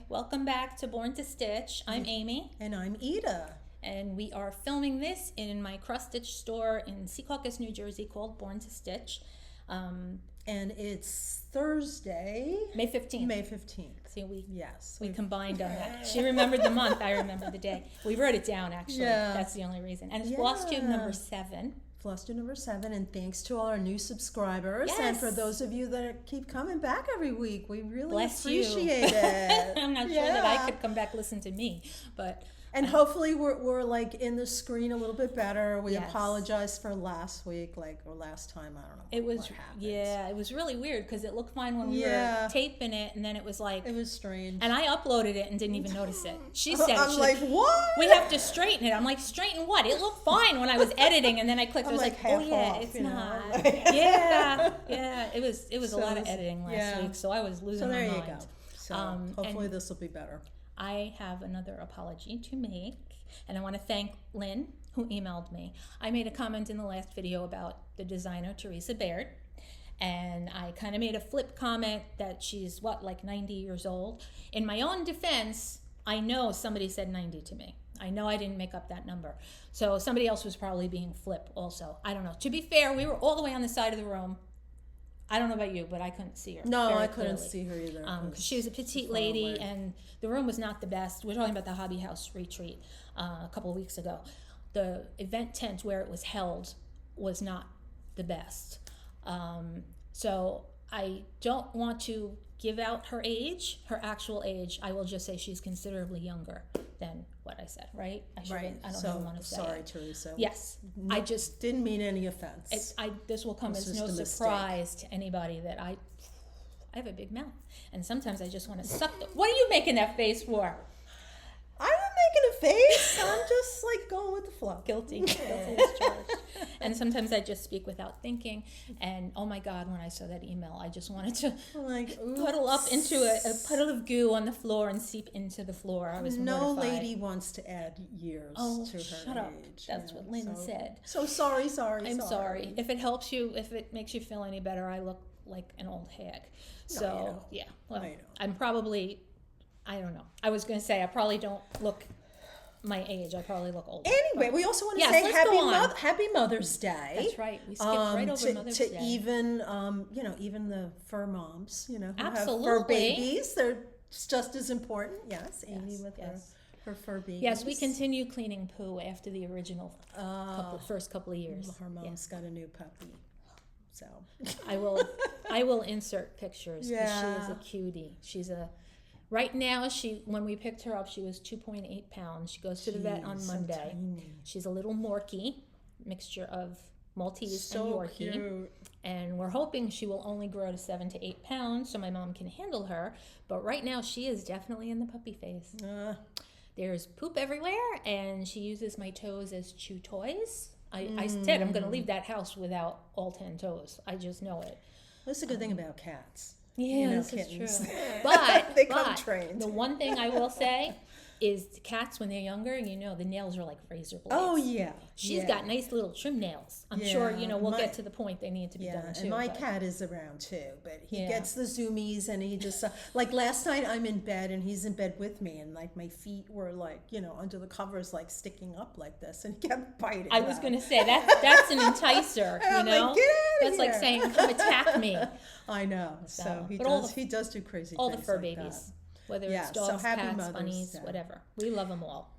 welcome back to Born to Stitch. I'm Amy. And I'm Ida. And we are filming this in my cross-stitch store in Secaucus, New Jersey called Born to Stitch. And it's Thursday. May 15th. May 15th. See, we we combined on that. She remembered the month, I remembered the day. We wrote it down, actually. Yeah. That's the only reason. And it's Flosstube number 7. Flosstube number 7, and thanks to all our new subscribers. Yes. And for those of you that keep coming back every week, we really you. appreciate it. I'm not sure that I could come back listen to me, but... And hopefully we're like in the screen a little bit better. We Yes. apologize for last week, or last time, I don't know. It was, what happened. yeah, it was really weird because it looked fine when we were taping it, and then it was like... It was strange. And I uploaded it and didn't even notice it. She said, I'm like, what? We have to straighten it. I'm like, straighten what? It looked fine when I was editing, and then I clicked. I was like, oh yeah, off, it's you know? not. Yeah. It was a lot of it's- editing last yeah. week, so I was losing my there mind. you go. So hopefully this will be better. I have another apology to make, and I want to thank Lynn, who emailed me. I made a comment in the last video about the designer, Teresa Baird, and I kind of made a flip comment that she's, like 90 years old. In my own defense, I know somebody said 90 to me. I know I didn't make up that number. So somebody else was probably being flip also. I don't know. To be fair, we were all the way on the side of the room. I don't know about you, but I couldn't see her. No, very I couldn't clearly. see her either. Because she was a petite far lady, away. and the room was not the best. We're talking about the Hobby House retreat a couple of weeks ago. The event tent where it was held was not the best. So I don't want to give out her age, her actual age. I will just say she's considerably younger than what I said, right? Right. I don't so even want to say sorry, it. Teresa. Yes. I just didn't mean any offense. this will come It's as just no a mistake. surprise to anybody that I have a big mouth, and sometimes I just want to suck the... What are you making that face for? I'm not making a face. I'm just like going with the flow. Guilty as charged. And sometimes I just speak without thinking, and oh my God, when I saw that email, I just wanted to Like puddle up into a puddle of goo on the floor and seep into the floor. I was no mortified. lady wants to add years to her shut up. age. That's what Lynn said. So sorry. I'm sorry. If it helps you, if it makes you feel any better, I look like an old hag. So, you yeah. Well, No, you don't. I'm probably, I don't know. I was going to say, I probably don't look my age. I probably look older. Anyway, we also want to Yes, say let's go on. Happy Mother's Day. That's right. We skipped right over Mother's to Day. even even the fur moms, who have fur Absolutely. babies. They're just as important. Yes, Amy with her fur babies. Yes, we continue cleaning poo after the original first couple of years. Her mom's got a new puppy. So I will insert pictures because she is a cutie. She's a right now. When we picked her up, she was 2.8 pounds. She goes to the vet on Monday. Tiny. She's a little Morkie, mixture of Maltese and Yorkie, cute. and we're hoping she will only grow to 7 to 8 pounds so my mom can handle her. But right now, she is definitely in the puppy phase. There's poop everywhere, and she uses my toes as chew toys. I said I'm going to leave that house without all 10 toes. I just know it. That's a good thing about cats. Yeah, this kittens. is true. But, They come trained. The one thing I will say is the cats, when they're younger, the nails are like razor blades. Oh, yeah. She's got nice little trim nails. I'm sure, we'll get to the point they need to be done too. And my cat is around too, but he gets the zoomies, and he just, like last night I'm in bed and he's in bed with me, and like my feet were like, under the covers, like sticking up like this, and he kept biting. I was going to say, that's an enticer, I'm like, get out That's of like here. saying, come attack me. I know. So he But does do crazy all the things fur like babies. that. Whether Yeah, it's so dogs, happy cats, Mother's bunnies, Day. whatever. We love them all.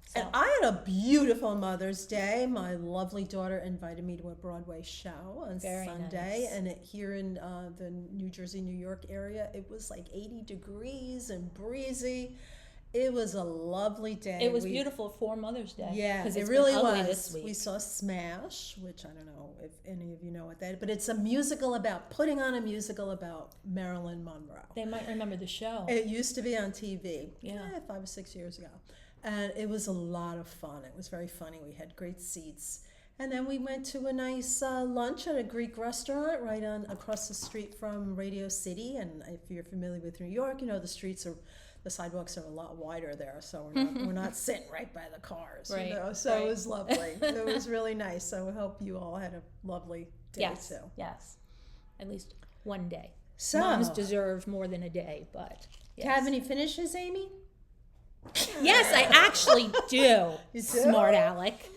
So, And I had a beautiful Mother's Day. My lovely daughter invited me to a Broadway show on Very Sunday, nice. and here in the New Jersey, New York area, it was like 80 degrees and breezy. It was a lovely day. it was beautiful for Mother's Day. Yeah, 'cause it it's really been ugly was. this week. We saw Smash, which I don't know if any of you know what that is, but it's a musical putting on a musical about Marilyn Monroe. They might remember the show. It used to be on TV, Yeah. 5 or 6 years ago. And it was a lot of fun. It was very funny. We had great seats. And then we went to a nice lunch at a Greek restaurant right across the street from Radio City. And if you're familiar with New York, the sidewalks are a lot wider there, so we're not sitting right by the cars. Right, So right. it was lovely. It was really nice. So I hope you all had a lovely day too. Yes. At least one day. So Moms deserve more than a day, but Do you have any finishes, Amy? Yes, I actually do. You do? Smart Alec.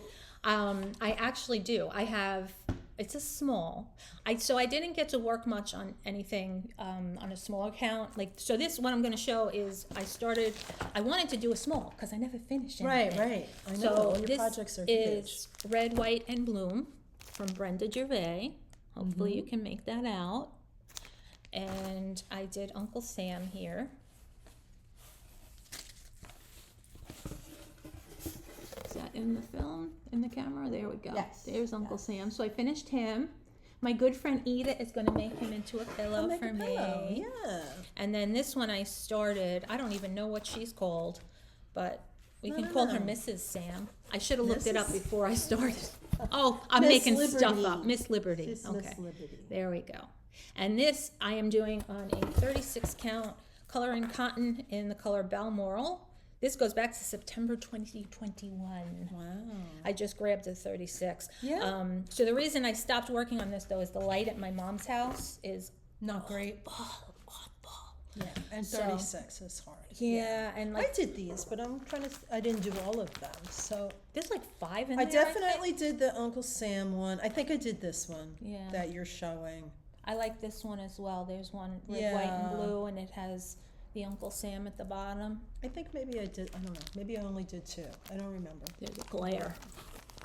I actually do. I have, it's a small. So I didn't get to work much on anything on a small account. Like, so this, what I'm going to show is I wanted to do a small because I never finished anything. Right. I know. So All your this projects are is Red, White, and Bloom from Brenda Gervais. Hopefully you can make that out. And I did Uncle Sam here. Is that in the film, in the camera? There we go. Yes. There's Uncle Sam. So I finished him. My good friend Ida is going to make him into a pillow for me. Yeah. And then this one I started, I don't even know what she's called, but we can call her Mrs. Sam. I should have looked it up before I started. Oh, I'm Miss making Liberty. stuff up. Miss Liberty. She's Okay. Miss Liberty. There we go. And this I am doing on a 36 count color in cotton in the color Balmoral. This goes back to September 2021. Wow. I just grabbed a 36. Yeah. So the reason I stopped working on this though is the light at my mom's house is Not great. awful. Yeah. And 36 is hard. Yeah, and I like did these, but I didn't do all of them. So there's like 5 in I there. definitely did the Uncle Sam one. I think I did this one Yeah. that you're showing. I like this one as well. There's one red, Yeah. white, and blue, and it has the Uncle Sam at the bottom. I think maybe I did, I don't know, maybe I only did 2. I don't remember. There's a glare.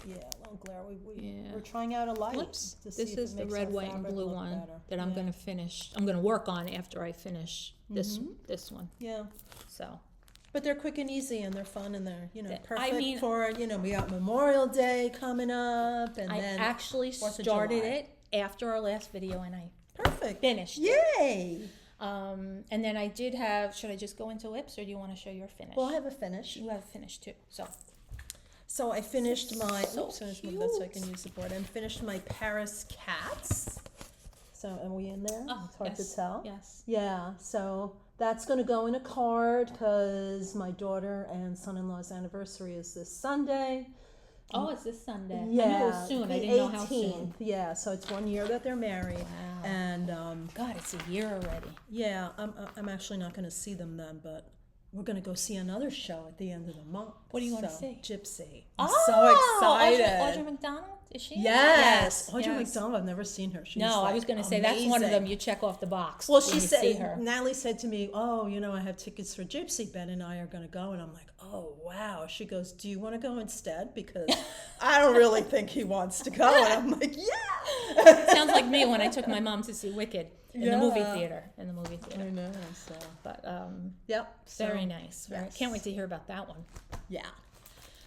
Yeah, long glare. Yeah. We're trying out a light. Whoops. To see This if is it the makes red, our white, and fabric blue look one better. that I'm Yeah. going to finish. I'm going to work on after I finish this one. Yeah. So But they're quick and easy, and they're fun, and they're, I perfect mean- for, we got Memorial Day coming up, and I then actually 4th of started July. it after our last video, and I Perfect. finished it. Yay! And then I did have. Should I just go into lips, or do you want to show your finish? Well, I have a finish. You have a finish too. So I finished my, So oops, I'm gonna move that so I cute. can use the board. I finished my Paris cats. So are we in there? Oh, It's hard yes. to tell. Yes. Yeah, so that's going to go in a card because my daughter and son-in-law's anniversary is this Sunday. Oh, it's this Sunday. Yeah, I knew it was soon. the I didn't know how 18th. soon. Yeah, so it's 1 year that they're married. Wow. And God, it's a year already. yeah, I'm actually not going to see them then, but we're going to go see another show at the end of the month. What do you wanna So, see? Gypsy. I'm so excited. Audrey McDonald? Is she? Yes, Audrey yes. McDonald. I've never seen her. She's No, I like, was going to say that's one of amazing. them you check off the box. Well, when she you see said, her. Natalie said to me, oh, I have tickets for Gypsy. Ben and I are going to go. And I'm like, oh, wow. She goes, do you want to go instead? Because I don't really think he wants to go. And I'm like, yeah. Sounds like me when I took my mom to see Wicked in the movie theater. I know. So, But yep. So, very nice. yes. Can't wait to hear about that one. Yeah.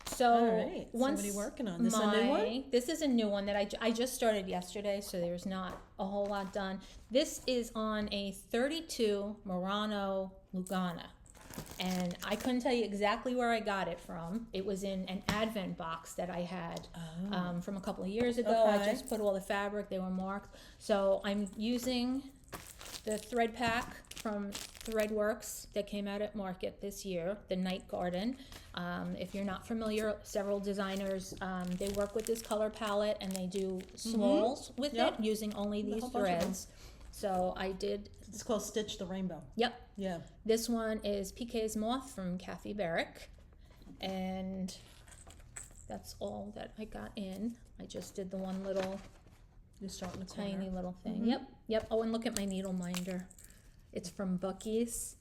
So, All right. So once what are you working on? This a new one? This is a new one that I just started yesterday, so there's not a whole lot done. This is on a 32 Murano Lugana, and I couldn't tell you exactly where I got it from. It was in an Advent box that I had from a couple of years ago. I Okay. just put all the fabric; they were marked. So I'm using the thread pack from Threadworks that came out at market this year, the Night Garden. If you're not familiar, several designers, they work with this color palette and they do smalls with Yep. it using only A these whole bunch of them. threads. So I did, It's called Stitch the Rainbow. yep. Yeah. This one is PK's Moth from Kathy Barrick. And that's all that I got in. I just did the one little You start in the corner. tiny little thing. Yep. Oh, and look at my needle minder. It's from Bucky's.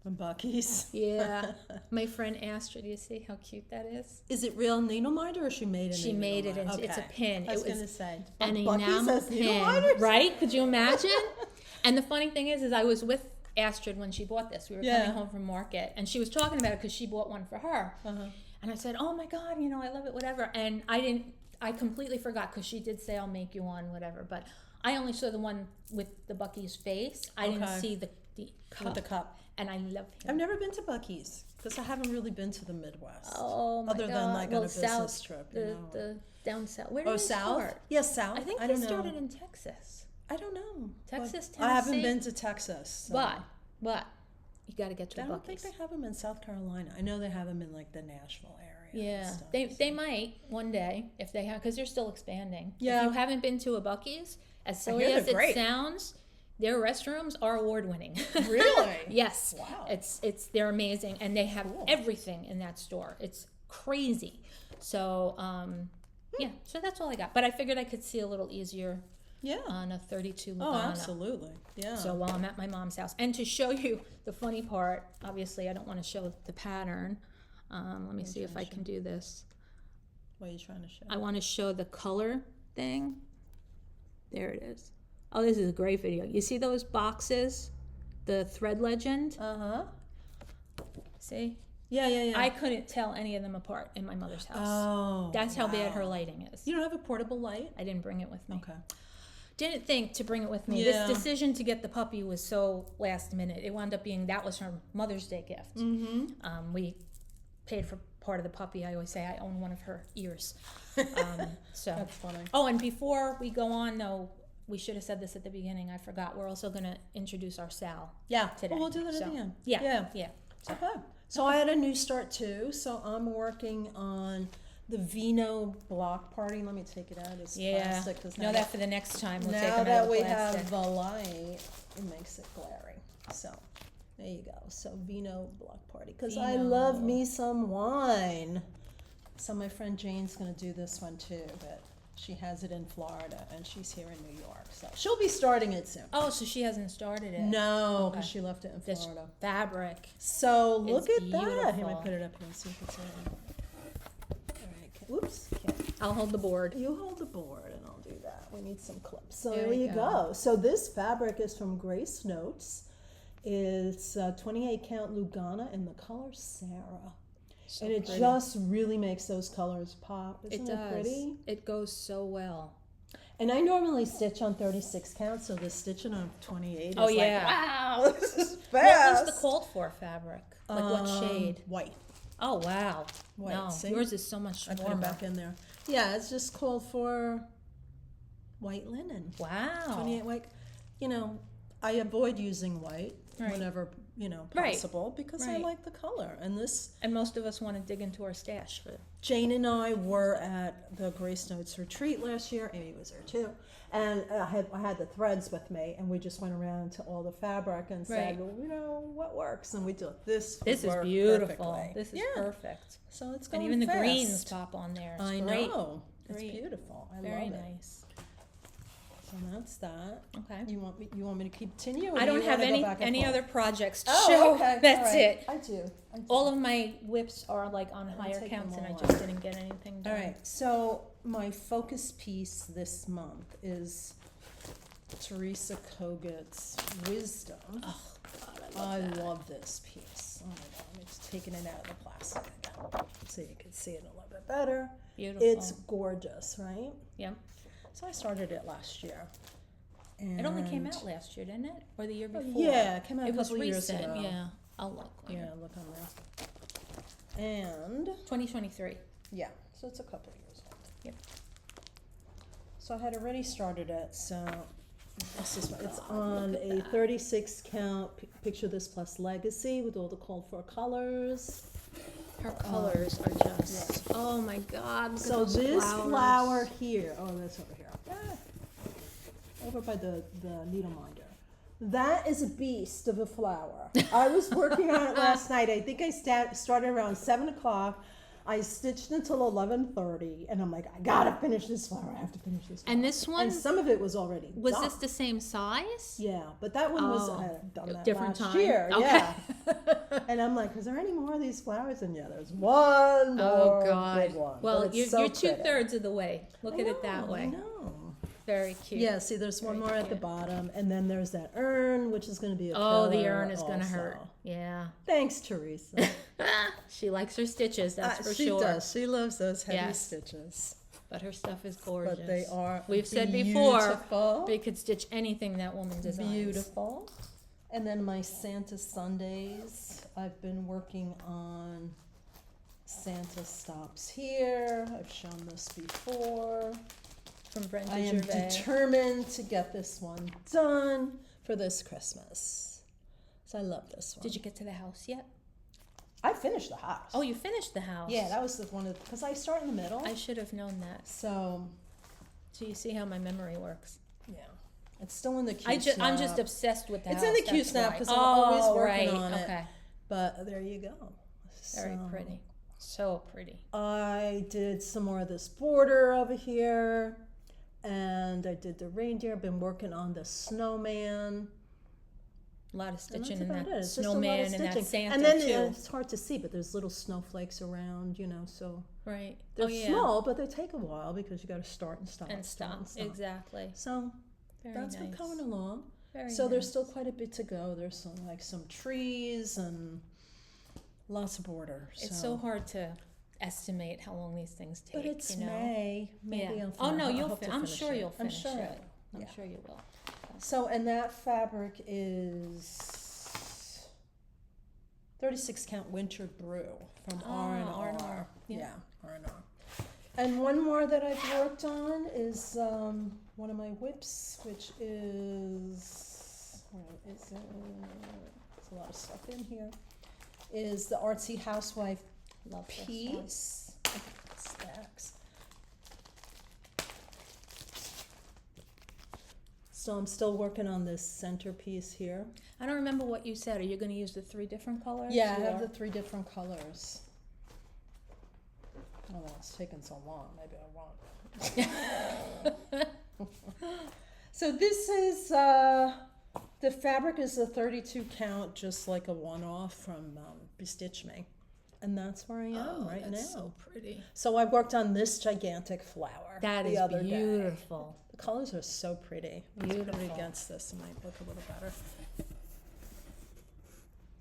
From Bucky's. Yeah. My friend Astrid, you see how cute that is? Is it real needle minder or she made it? She made it, and it's a pin. I was It was going to say. An Bucky's enamel has needle pin, minders? right? Could you imagine? And the funny thing is I was with Astrid when she bought this. We were coming home from market, and she was talking about it because she bought one for her. And I said, "Oh my God, I love it, whatever." And I completely forgot because she did say, "I'll make you one, whatever." But I only saw the one with the Bucky's face. I didn't see the cup. With the cup. And I love him. I've never been to Bucky's because I haven't really been to the Midwest. Oh my Other God. than like on a business south, trip. The down south. Where did Oh, they south? start? Yes, south. I think I they don't know. started in Texas. I don't know. Texas, But I haven't Tennessee. been to Texas. So. But you got to get to I a don't think Bucky's. they have them in South Carolina. I know they have them in like the Nashville area. and Yeah, stuff, they might one day if they have, because they're still expanding. Yeah. If you haven't been to a Bucky's, as silly hear as they're it great. sounds, Their restrooms are award-winning. Really? Yes. Wow. They're amazing, and they have Cool. everything in that store. It's crazy. So yeah, so that's all I got. But I figured I could see a little easier Yeah. on a 32 Oh, Lugano. absolutely. Yeah. So while I'm at my mom's house, and to show you the funny part, obviously I don't want to show the pattern. Let me see if I can do this. What are you trying to show? I want to show the color thing. There it is. Oh, this is a great video. You see those boxes? The thread legend? Uh-huh. See? Yeah, yeah, yeah. I couldn't tell any of them apart in my mother's house. Oh. That's how bad her wow. lighting is. You don't have a portable light? I didn't bring it with me. Okay. Didn't think to bring it with me. Yeah. This decision to get the puppy was so last minute. It wound up being, that was her Mother's Day gift. Mm-hmm. We paid for part of the puppy. I always say I own one of her ears. So. That's funny. Oh, and before we go on, though, we should have said this at the beginning. I forgot. We're also going to introduce our SAL. Yeah. Today. Well, we'll do that So, at the end. Yeah. Yeah. Okay. So I had a new start too. So I'm working on the Vino block party. Let me take it out. It's plastic. 'Cause Know that for the next time. We'll take now them out that of we plastic. have the light, it makes it glary. So there you go. So Vino block party. Because I Vino. love me some wine. So my friend Jane's going to do this one too, but she has it in Florida and she's here in New York. So she'll be starting it soon. Oh, so she hasn't started it. No, Okay. because she left it in This Florida. fabric. So look It's at that. Here, let me beautiful. put it up here and see if it's in. All right. Oops. Okay. I'll hold the board. You hold the board and I'll do that. We need some clips. So There there we you go. go. So this fabric is from Grace Notes. It's 28 count Lugana in the color Sarah. So and it pretty. just really makes those colors pop. Isn't It it does. pretty? It goes so well. And I normally stitch on 36 count, so the stitching on 28 Oh, is yeah. like, wow, this is What fast. was the called for fabric? Like what shade? White. Oh, wow. White, No, see? yours is so much I put it warmer. back in there. Yeah, it's just called for white linen. Wow. 28 white. You know, I avoid using white Right. whenever, Right. possible because I Right. like the color. And this, And most of us want to dig into our stash for. Jane and I were at the Grace Notes retreat last year. Amy was there too. And I had the threads with me, and we just went around to all the fabric and said, Right. well, what works? And we do this. This is work beautiful. perfectly. This is Yeah. perfect. So it's And going even the fast. greens pop on there. It's I great. know. It's Great. beautiful. I Very love it. nice. So that's that. Okay. You want me to continue? Or I do don't you have wanna go any back and any forth? other projects to Oh, show. okay. That's All right. it. I do. All of my whips are like on higher take counts, them and I all just out. didn't get anything All done. right. So my focus piece this month is Teresa Kogut's Wisdom. Oh, God, I that. love this piece. Oh my God, I'm just taking it out of the plastic again so you can see it a little bit better. Beautiful. It's gorgeous, right? Yep. So I started it last year. It only came And- out last year, didn't it? Or the year Oh, before? yeah, it came out a It was couple years recent. ago. Yeah. I'll look. Yeah, look on there. And 2023. yeah, so it's a couple of years old. Yep. So I had already started it, so this is it's on a 36 count Picture This Plus Legacy with all the called for colors. Her colors are just. Oh my God! Look at So those this flowers. flower here, oh, that's over here. Over by the needle minder. That is a beast of a flower. I was working on it last night. I think I started around 7 o'clock. I stitched until 11:30, and I'm like, I gotta finish this flower. I have to finish this flower. And this one And some of it was already was done. this the same size? Yeah, but that one was Oh, I had done that different last time? year. Okay. Yeah. And I'm like, is there any more of these flowers? And yeah, there's one more Oh God! big one. Well, But it's you're, so you're pretty. 2/3 of the way. Look at it that I way. know. Very cute. Yeah, see, there's one Very more at the cute. bottom, and then there's that urn, which is going to be a Oh, the pillar urn is gonna also. hurt. Yeah. Thanks, Teresa. She likes her stitches. That's for she sure. does. She loves those heavy Yes. stitches. But her stuff is gorgeous. But they are We've said before, beautiful. we could stitch anything that woman designs. Beautiful. And then my Santa Sundays, I've been working on Santa Stops Here. I've shown this before. From Brenda I am Gervais. determined to get this one done for this Christmas. So I love this one. Did you get to the house yet? I finished the house. Oh, you finished the house. Yeah, that was the one because I start in the middle. I should have known that. So So you see how my memory works. yeah, It's still in the Q I'm just obsessed with that. It's in the Q snap because I'm always working on it. Okay. But there you go. Very pretty. So pretty. I did some more of this border over here, and I did the reindeer. I've been working on the snowman. A lot of stitching And in that's about that it. It's just a lot snowman of and that stitching. Santa And then too. it's hard to see, but there's little snowflakes around, you know, so Right. they're small, but they take a while because you got to start and stop. And stop. Exactly. So Very that's nice. been coming along. Very So there's nice. still quite a bit to go. There's some trees and lots of border. It's so hard to estimate how long these things take. But it's you know? May. Maybe Yeah. I'll no, I'll you'll. hope to I'm finish sure it. you'll finish I'm sure it. I will. I'm sure you will. So, and that fabric is 36 count winter brew from R&R. Yeah. R&R. And one more that I've worked on is one of my whips, which is, where is it? There's a lot of stuff in here. Is the Artsy Housewife Love this one. piece. Stacks. So I'm still working on this centerpiece here. I don't remember what you said. Are you going to use the 3 different colors? Yeah, I have the 3 different colors. Oh, well, it's taken so long. Maybe I won't. So this is, the fabric is a 32 count, just like a one-off from Bestitch Me. And that's where I am right now. So pretty. So I worked on this gigantic flower That the is other day. beautiful. The colors are so pretty. Let's put it Beautiful. against this. It might look a little better.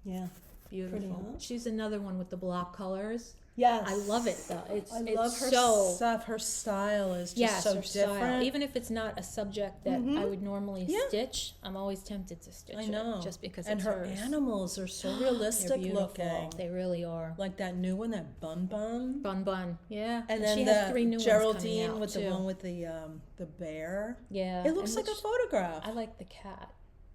Yeah. Beautiful. Pretty, huh? She's another one with the block colors. Yes. I love it though. It's I love her so stuff. Her style is just yes, so her different. style. Even if it's not a subject that I would normally stitch, I'm always tempted to stitch I know. it just because and it's her hers. animals are so They're realistic beautiful. looking. They really are. Like that new one, that Bun Bun. Bun Bun, yeah. And then she the has 3 new Geraldine ones coming out with too. the one with the bear. Yeah. It looks and like a photograph. I like the cat.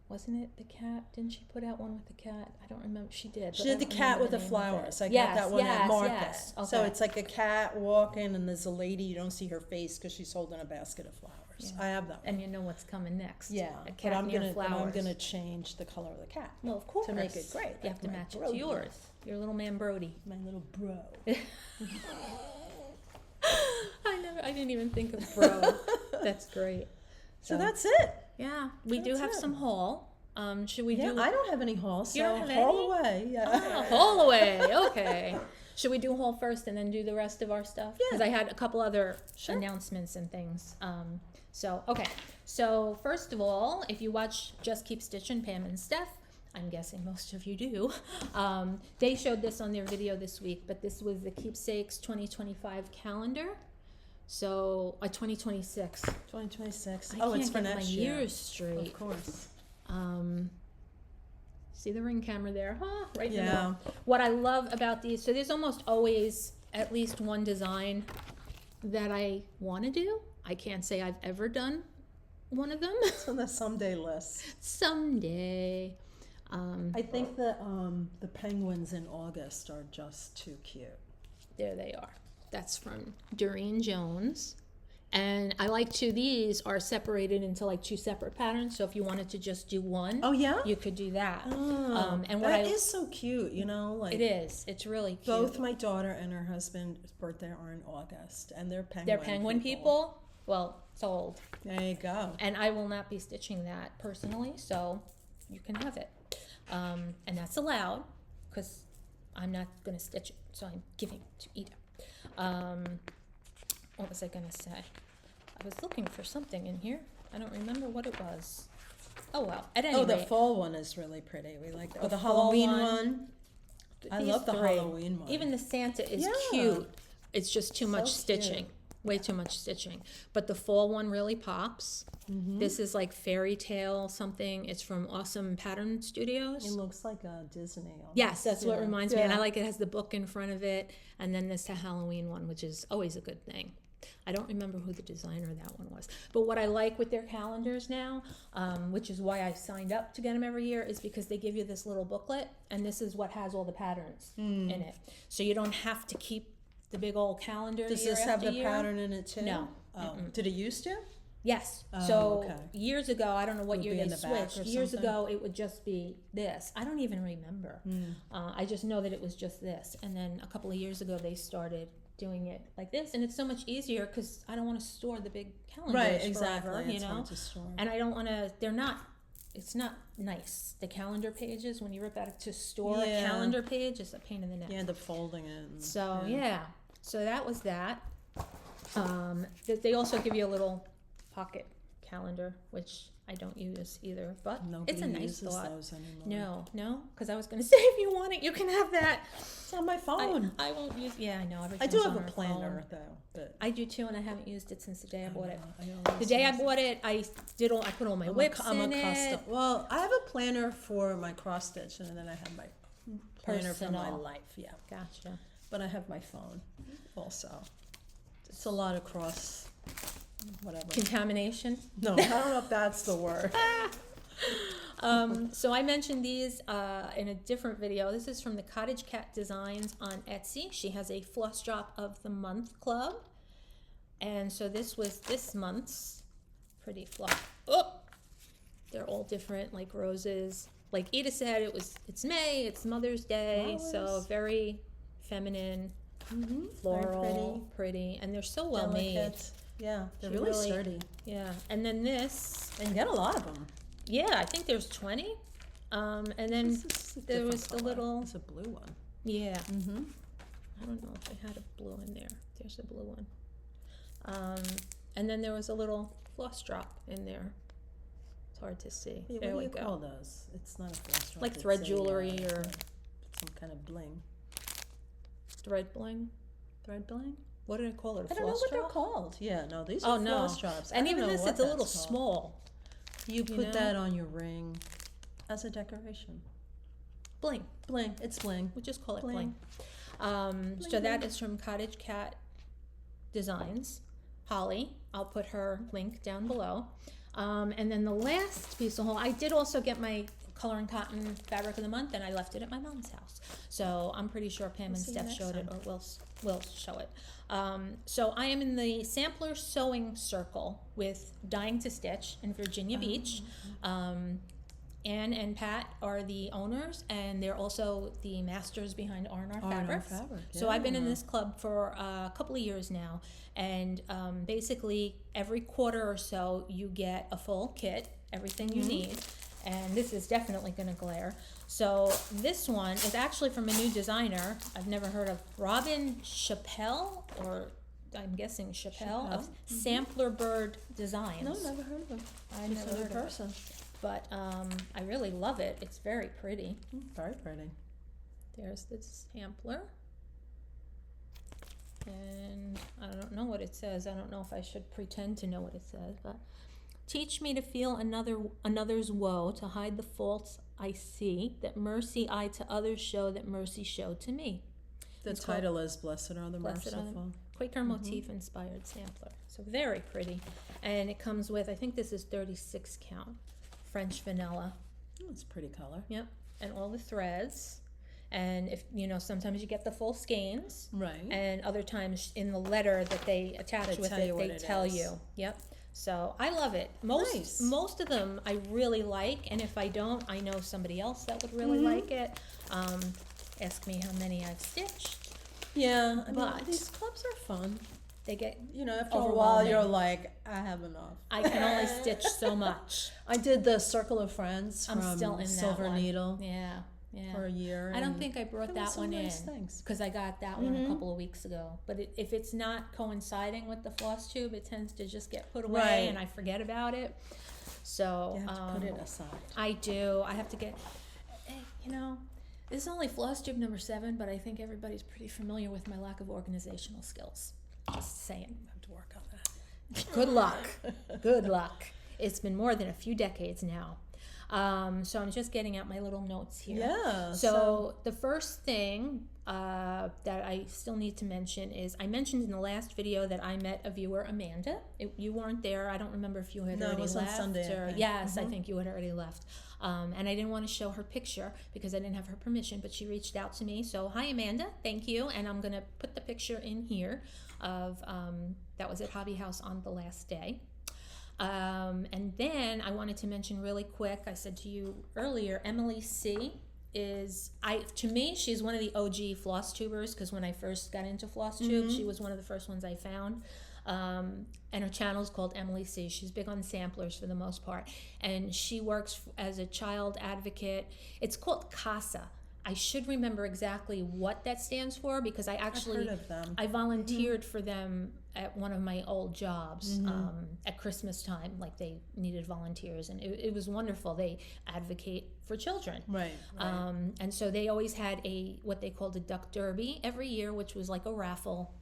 Wasn't it the cat? Didn't she put out one with the cat? I don't remember. She did. She but I did the don't cat remember with the name of it. flowers. I Yes, got that one at yes, market. yes. So Okay. it's like a cat walking, and there's a lady. You don't see her face because she's holding a basket of flowers. Yeah. I have that one. And you know what's coming next. Yeah, A but cat I'm near gonna flowers. change the color of the cat. Well, of course. to make it great. You like have to my match it Brody. to yours. Your little man Brody. My little bro. I didn't even think of bro. That's great. So that's it. Yeah, we do That's have it. some haul. Should we Yeah, do? I don't have any haul, so You don't have haul any? away. Yeah. Oh, haul away. Okay. Should we do haul first and then do the rest of our stuff? Yeah. Because I had a couple other Sure. announcements and things. Okay. So first of all, if you watch Just Keep Stitching, Pam and Steph, I'm guessing most of you do. They showed this on their video this week, but this was the Keepsakes 2025 calendar. So 2026. 2026. I Oh, can't it's for get next my year. years straight. Of course. See the ring camera there? Huh? Right in the Yeah. middle. What I love about these, so there's almost always at least one design that I want to do. I can't say I've ever done one of them. It's on the someday list. Someday. I think the penguins in August are just too cute. There they are. That's from Doreen Jones. And I like these are separated into like 2 separate patterns. So if you wanted to just do one, Oh yeah. you could do that. Oh, And what that is so cute. You know, like it is. It's really cute. both my daughter and her husband's birthday are in August, and they're penguin. They're penguin people. Well, sold. There you go. And I will not be stitching that personally, so you can have it. And that's allowed because I'm not going to stitch it, so I'm giving it to Ida. What was I going to say? I was looking for something in here. I don't remember what it was. Oh, well. At any Oh, the rate, fall one is really pretty. We like that. Oh, the fall Halloween one. one. I these love the 3. Halloween one. Even the Santa is Yeah. cute. It's just too much So stitching. cute. Way too much stitching. But the fall one really pops. Mm-hmm. This is like Fairy Tale something. It's from Awesome Pattern Studios. It looks like a Disney. Almost. Yes, that's what Yeah. reminds me. And I Yeah. like it has the book in front of it. And then there's the Halloween one, which is always a good thing. I don't remember who the designer of that one was. But what I like with their calendars now, which is why I signed up to get them every year, is because they give you this little booklet. And this is what has all the patterns in it. So you don't have to keep the big old calendar Does year this have after the year. pattern in it too? No. Oh. Did it used to? Yes. Oh, So okay. years ago, I don't know what Would year be they in the back switched. or Years something? ago, it would just be this. I don't even remember. I just know that it was just this. And then a couple of years ago, they started doing it like this, and it's so much easier because I don't want to store the big calendars Right, exactly. forever, It's hard to store. and I don't want to. It's not nice. The calendar pages, when you rip out to store a Yeah. calendar page, it's a pain in the neck. You end up folding it. And, So so that was that. They also give you a little pocket calendar, which I don't use either, but Nobody it's a nice uses thought. those anymore. No, because I was going to say, if you want it, you can have that. It's on my phone. I won't use. Yeah, I know. I do everything's have on a our planner phone. though, but I do too, and I haven't used it since the day I bought it. I The day I bought it, I put all my whips in it. Well, I have a planner for my cross stitch, and then I have my planner for my Personal. life. Yeah, Gotcha. but I have my phone also. It's a lot of cross, whatever. Contamination. No, I don't know if that's the word. So I mentioned these in a different video. This is from the Cottage Cat Designs on Etsy. She has a Floss Drop of the Month club. And so this was this month's pretty floss. Oh! They're all different, like roses. Like Ida said, it's May, it's Mother's Day, so Flowers. very feminine, floral, pretty, and they're so well made. Delicate. Yeah, they're She really really- sturdy. Yeah, and then this, And you get a lot of them. yeah, I think there's 20. And then This is a there different was the color. little, It's a blue one. yeah, Mm-hmm. I don't know if I had a blue in there. There's a blue one. And then there was a little floss drop in there. It's hard to see. Yeah, There what we do you go. call those? It's not a floss drop. Like it's thread a, jewelry or some kind of bling. thread bling. Thread bling? What did I call it? A I don't know floss what drop? they're called. Yeah, no, these Oh are no! floss drops. I And don't even know this, what it's a little that's called. small. You put know? that on your ring as a decoration. Bling. Bling. It's bling. We'll just call it Bling. bling. So that is from Cottage Cat Designs. Holly. I'll put her link down below. And then the last piece of haul, I did also get my color and cotton fabric of the month, and I left it at my mom's house. So I'm pretty sure Pam and see you Steph next showed it, time. or will show it. So I am in the sampler sewing circle with Dying to Stitch in Virginia Beach. Anne and Pat are the owners, and they're also the masters behind R&R Fabrics. So I've been in this club for a couple of years now, and basically every quarter or so you get a full kit, everything you need, and this is definitely going to glare. So this one is actually from a new designer I've never heard of, Robin Chappelle, or I'm guessing Chappelle, of Sampler Bird Designs. No, never heard of them. I Just never a new heard of it. person. But I really love it. It's very pretty. Very pretty. There's the sampler. And I don't know what it says. I don't know if I should pretend to know what it says, but teach me to feel another's woe, to hide the faults I see, that mercy I to others show, that mercy showed to me. The It's called title is Blessed Are the Blessed Are the Merciful. Quaker motif inspired sampler. So very pretty. And it comes with, I think this is 36 count, French vanilla. Oh, it's a pretty color. Yep, and all the threads. And if sometimes you get the full skeins, Right. and other times in the letter that they attach They with tell it, you what they it tell is. you. Yep. So I love it. Nice. Most of them I really like, and if I don't, I know somebody else that would really like it. Ask me how many I've stitched. Yeah, I mean, But- these clubs are fun. They get. After a while, you're Overwhelming. like, I have enough. I can only stitch so much. I did the Circle of Friends I'm from still in that Silver one. Needle Yeah. Yeah. for a year. I don't and think I brought there was that some one nice in things. because I got that one a couple of weeks ago. But if it's not coinciding with the floss tube, it tends to just get put away Right. and I forget about it. So You have to put it aside. I do. I have to get. This is only floss tube number 7, but I think everybody's pretty familiar with my lack of organizational skills. Just saying. I have to work on that. Good luck. Good luck. It's been more than a few decades now. So I'm just getting out my little notes here. Yeah. So the first thing that I still need to mention is I mentioned in the last video that I met a viewer, Amanda. You weren't there. I don't remember if you had No, it already was on left. Sunday, I think. Yes, I think you had already left. And I didn't want to show her picture because I didn't have her permission, but she reached out to me. So hi, Amanda. Thank you. And I'm going to put the picture in here of that was at Hobby House on the last day. And then I wanted to mention really quick, I said to you earlier, Emily C. to me, she's one of the OG floss tubers, because when I first got into Flosstube, she was one of the first ones I found. And her channel is called Emily C. She's big on samplers for the most part. And she works as a child advocate. It's called CASA. I should remember exactly what that stands for, because I've heard of them. I volunteered for them at one of my old jobs at Christmas time. Like, they needed volunteers, and it was wonderful. They advocate for children. Right. And so they always had what they called a duck derby every year, which was like a raffle.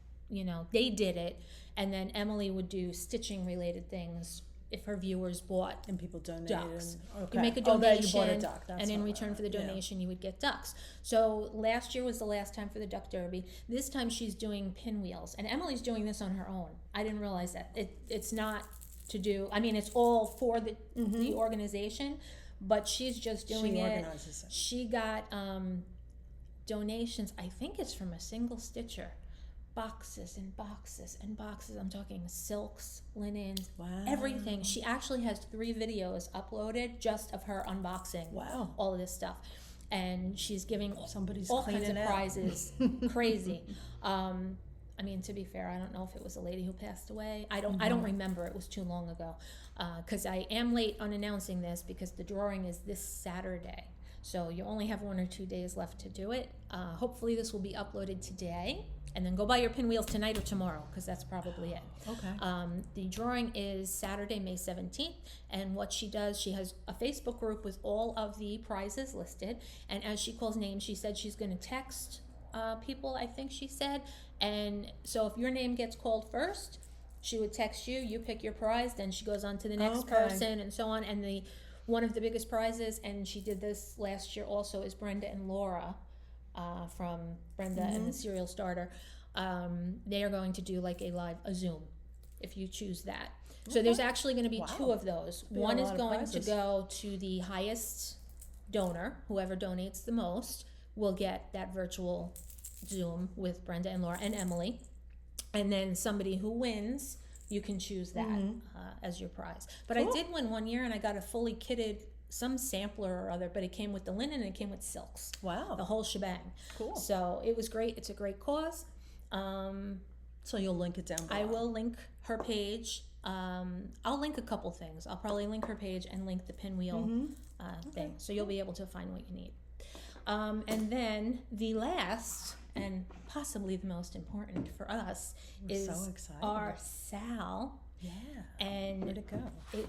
They did it, and then Emily would do stitching related things if her viewers bought and people donated ducks. Okay. You make a donation, you bought a duck. and in return for the donation, you would get ducks. So last year was the last time for the duck derby. This time she's doing pinwheels, and Emily's doing this on her own. I didn't realize that. It's not to do. I mean, it's all for the organization, but she's just doing it. She organizes it. She got donations. I think it's from a single stitcher. Boxes and boxes and boxes. I'm talking silks, linens, everything. She actually has 3 videos uploaded just of her unboxing all of this stuff. And she's giving all kinds of prizes. Crazy. I mean, to be fair, I don't know if it was a lady who passed away. I don't remember. It was too long ago. Because I am late on announcing this, because the drawing is this Saturday. So you only have 1 or 2 days left to do it. Hopefully this will be uploaded today. And then go buy your pinwheels tonight or tomorrow, because that's probably it. Okay. The drawing is Saturday, May 17th. And what she does, she has a Facebook group with all of the prizes listed. And as she calls names, she said she's going to text people, I think she said. And so if your name gets called first, she would text you, you pick your prize, then she goes on to the next person, and so on. And one of the biggest prizes, and she did this last year also, is Brenda and Laura. From Brenda and the Cereal Starter. They are going to do like a Zoom, if you choose that. So there's actually going to be 2 of those. One is going to go to the highest donor. Whoever donates the most will get that virtual Zoom with Brenda and Laura and Emily. And then somebody who wins, you can choose that as your prize. But I did win one year, and I got a fully kitted some sampler or other, but it came with the linen and it came with silks. Wow. The whole shebang. Cool. So it was great. It's a great cause. So you'll link it down below. I will link her page. I'll link a couple things. I'll probably link her page and link the pinwheel thing. So you'll be able to find what you need. And then the last and possibly the most important for us is our SAL. Yeah. And where'd it go?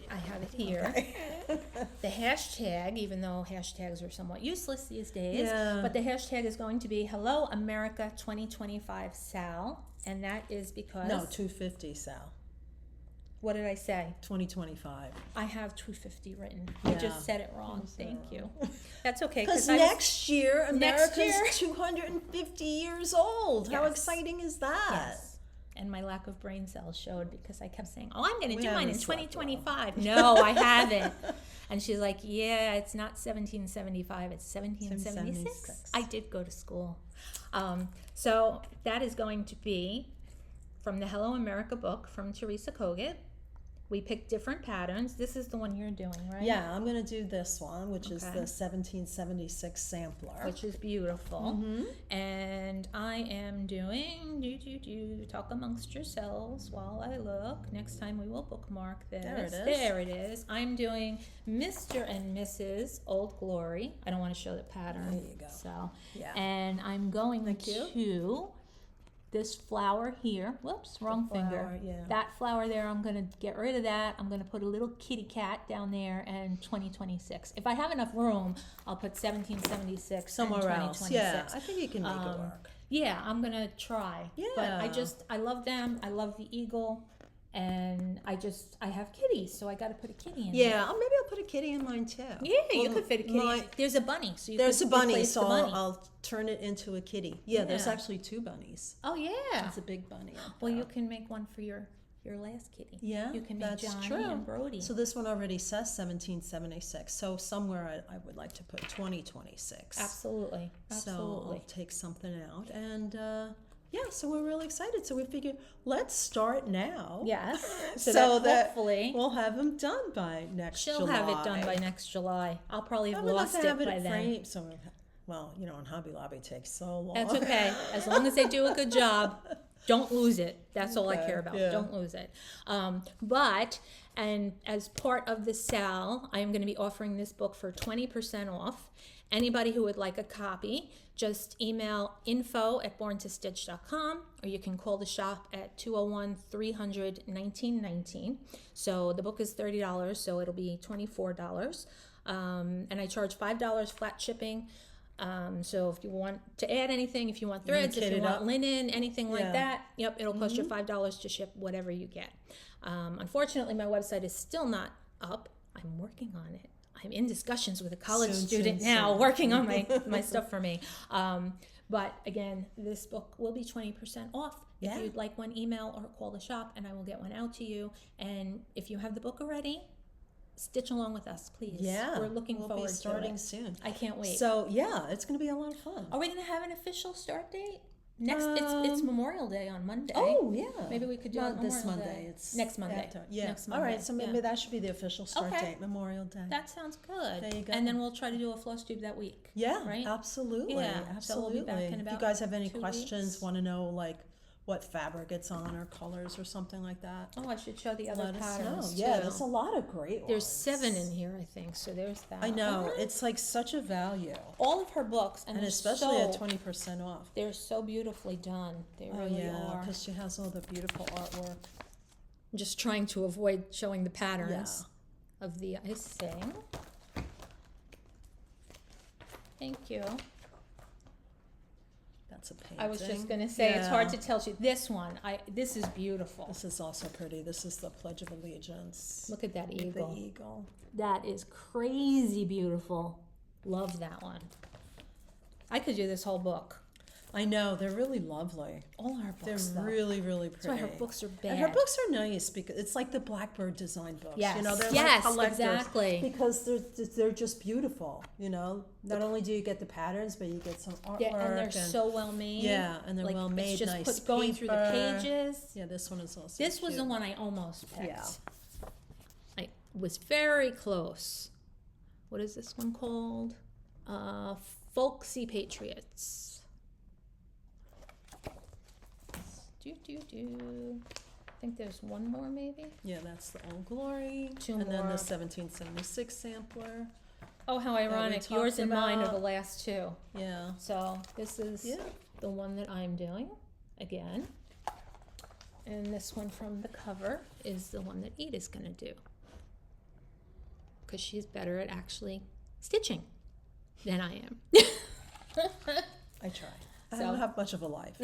I have it here. Okay. The hashtag, even though hashtags are somewhat useless these days, but the hashtag is going to be Hello America 2025 SAL, and that is because 250 SAL. What did I say? 2025. I have 250 written. I just said it wrong. Thank you. That's okay. Because next year, America's 250 years old. How exciting is that? Yes. And my lack of brain cells showed, because I kept saying, I'm going to do mine in 2025. No, I haven't. And she's like, yeah, it's not 1775, it's 1776. I did go to school. So that is going to be from the Hello America book from Teresa Kogut. We picked different patterns. This is the one you're doing, right? Yeah, I'm going to do this one, which is the 1776 sampler. Which is beautiful. And I am doing, talk amongst yourselves while I look. Next time we will bookmark this. There it is. There it is. I'm doing Mr. and Mrs. Old Glory. I don't want to show the pattern. There you go. So, and I'm going to this flower here. Whoops, wrong finger. That flower there, I'm going to get rid of that. I'm going to put a little kitty cat down there, and 2026. If I have enough room, I'll put 1776 somewhere else. Yeah, I think you can make it work. Yeah, I'm going to try. Yeah. But I love them. I love the eagle. And I have kitties, so I got to put a kitty in there. Yeah, maybe I'll put a kitty in mine too. Yeah, you could fit a kitty. There's a bunny, so you there's a bunny, so I'll turn it into a kitty. Yeah, there's actually 2 bunnies. Oh yeah, it's a big bunny. Well, you can make one for your last kitty. Yeah, you can make Johnny and Brody. So this one already says 1776. So somewhere I would like to put 2026. Absolutely. So I'll take something out and. so we're really excited. So we figured, let's start now. Yes. So that hopefully we'll have them done by next she'll July. have it done by next July. I'll probably have We'd love lost to have it by then. framed, so, well, you know, in Hobby Lobby it takes so long. That's okay. As long as they do a good job, don't lose it. That's all I Okay, care about. yeah. Don't lose it. And as part of the SAL, I am going to be offering this book for 20% off. Anybody who would like a copy, just email info@borntostitch.com, or you can call the shop at 201-300-1919. So the book is $30, so it'll be $24. And I charge $5 flat shipping. So if you want to add anything, if you want threads, if you want linen, anything like that, yep, it'll cost you $5 to ship whatever you get. Unfortunately, my website is still not up. I'm working on it. I'm in discussions with a college student now working on my stuff for me. But again, this book will be 20% off. If you'd like one, email or call the shop and I will get one out to you. And if you have the book already, stitch along with us, please. Yeah. We're looking forward to it. We'll be starting soon. I can't wait. So, yeah, it's going to be a lot of fun. Are we going to have an official start date? It's Memorial Day on Monday. Oh, yeah. Maybe we could do Not it this Memorial Monday. Day. It's next Monday. After. Yeah. Next Monday. All right, so maybe that should be the official start date, Memorial Day. That sounds good. There you go. And then we'll try to do a Flosstube that week. Yeah, right? Absolutely. Yeah. Absolutely. So we'll be back in if about you guys have any 2 questions, weeks. want to know like what fabric it's on or colors or something like that, Oh, I should show the other let us know. patterns Yeah, too. there's a lot of great ones. There's 7 in here, I think. So there's that. I know. It's like such a value. All of her books, and, And they're especially so, at 20% off. they're so beautifully done. They Oh, really yeah, are. because she has all the beautiful artwork. I'm just trying to avoid showing the patterns of the icing. Thank you. That's a painting. I was just going to say, it's hard to tell you. This one, this is beautiful. This is also pretty. This is the Pledge of Allegiance. Look at that with eagle. The eagle. That is crazy beautiful. Love that one. I could do this whole book. I know, they're really lovely. All our books, They're though. really, really pretty. That's why her books are bad. And her books are nice because it's like the Blackbird design books. Yes. You know, they're Yes, like collectors exactly. because they're just beautiful. You know, not only do you get the patterns, but you get some artwork. Yeah, and they're so well made. Yeah, and they're well made. It's just nice going through the paper. pages. Yeah, this one is also. This was cute. the one I almost picked. Yeah. I was very close. What is this one called? Folksy Patriots. I think there's one more maybe. Yeah, that's the Old Glory. 2 and then more. the 1776 sampler. Oh, how ironic. talked Yours and mine are about. the last 2. Yeah. So this is Yeah. the one that I'm doing again. And this one from the cover is the one that Edith's going to do. Because she's better at actually stitching than I am. I try. I So- don't have much of a life.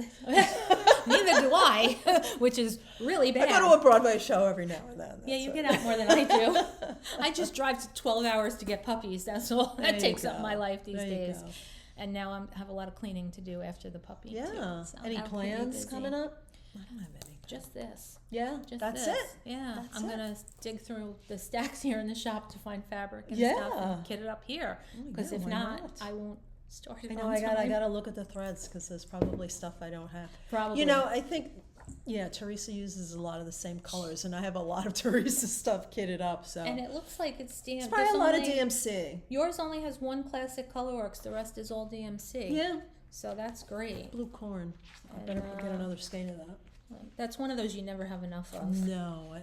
Neither do I, which is really bad. I go to a Broadway show every now and then. Yeah, that's you it. get out more than I do. I just drive to 12 hours to get puppies. That's all. There That you takes up go. my life these There you days. go. And now I have a lot of cleaning to do after the puppy. Yeah. Too. So Any I'll keep you plans busy. coming up? I don't have any. Just this. Yeah, Just that's this. it. Yeah, That's I'm it. gonna dig through the stacks here in the shop to find fabric and Yeah. stuff and kit it up here. Because yeah, if why not, not? I won't start it I know. on I time. gotta look at the threads because there's probably stuff I don't have. Probably. You know, I think. Yeah, Teresa uses a lot of the same colors, and I have a lot of Teresa stuff kitted up. So And it looks like it's stamped. it's probably there's a lot of only- DMC. Yours only has one classic colorworks. The rest is all DMC. Yeah, So that's great. blue corn. I And, better get another skein of that. That's one of those you never have enough of. No,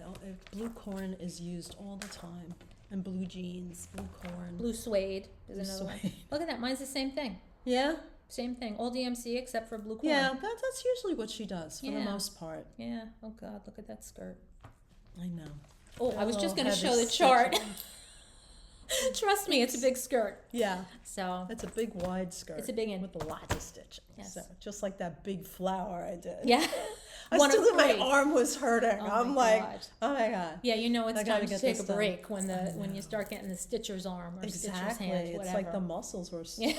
blue corn is used all the time, and blue jeans, blue corn. Blue suede is Blue another one. suede. Look at that. Mine's the same thing. Yeah, Same thing. All DMC except for blue corn. yeah. That's usually what she does for the Yeah. most part. Yeah. Oh God, look at that skirt. I know. Oh, I was just going to Heavy show the stitching. chart. Trust me, it's a big skirt. Yeah, So it's a big wide skirt. It's a big one. with lots of stitching. Yes. So just like that big flower I did. yeah. I One still of think my 3. arm was hurting. Oh I'm my like, God. oh my god. Yeah, you know it's I gotta time to get take this a done. break when I when you know. start getting the stitcher's arm or stitcher's Exactly. hand, It's whatever. like the muscles were. Yeah.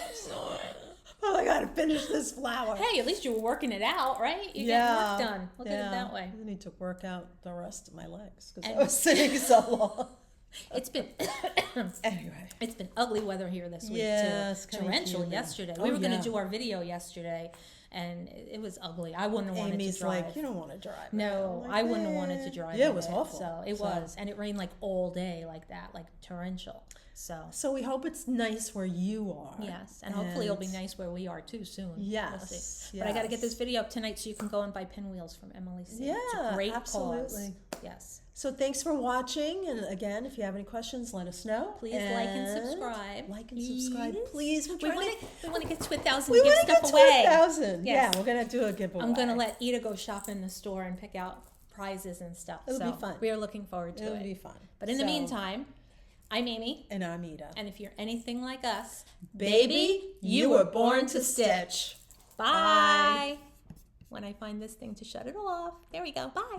Oh, I gotta finish this flower. Hey, at least you were working it out, right? You yeah. get work done. Look at it that way. I need to work out the rest of my legs because I And- was sitting so long. It's been Anyway. it's been ugly weather here this week Yeah, it's too. kinda Torrential humid. yesterday. Oh, We were going yeah. to do our video yesterday, and it was ugly. I wouldn't have wanted Amy's to drive. like, you don't want to drive. No, I'm I like, wouldn't have wanted "Eh." to drive. Yeah, in it was awful. So it was, and it rained like all day like that, like torrential. So we hope it's nice where you are. yes, and hopefully it'll be nice where we are too soon. Yes, We'll see. yes. But I got to get this video up tonight so you can go and buy pinwheels from Emily C. Yeah, It's a great absolutely. cause. Yes. So thanks for watching, and again, if you have any questions, let us know. Please like and subscribe. Like and subscribe, Yes. please. We want to get to 1,000 we and give want to stuff get to away. 1,000. Yes. Yeah, we're gonna do a giveaway. I'm gonna let Ida go shop in the store and pick out prizes and stuff. It'll be fun. We are looking forward to it. It'll be fun. But in the meantime, I'm Amy. And I'm Ida. And if you're anything like us, Baby, you were born to stitch. Bye. When I find this thing to shut it off. There we go. Bye.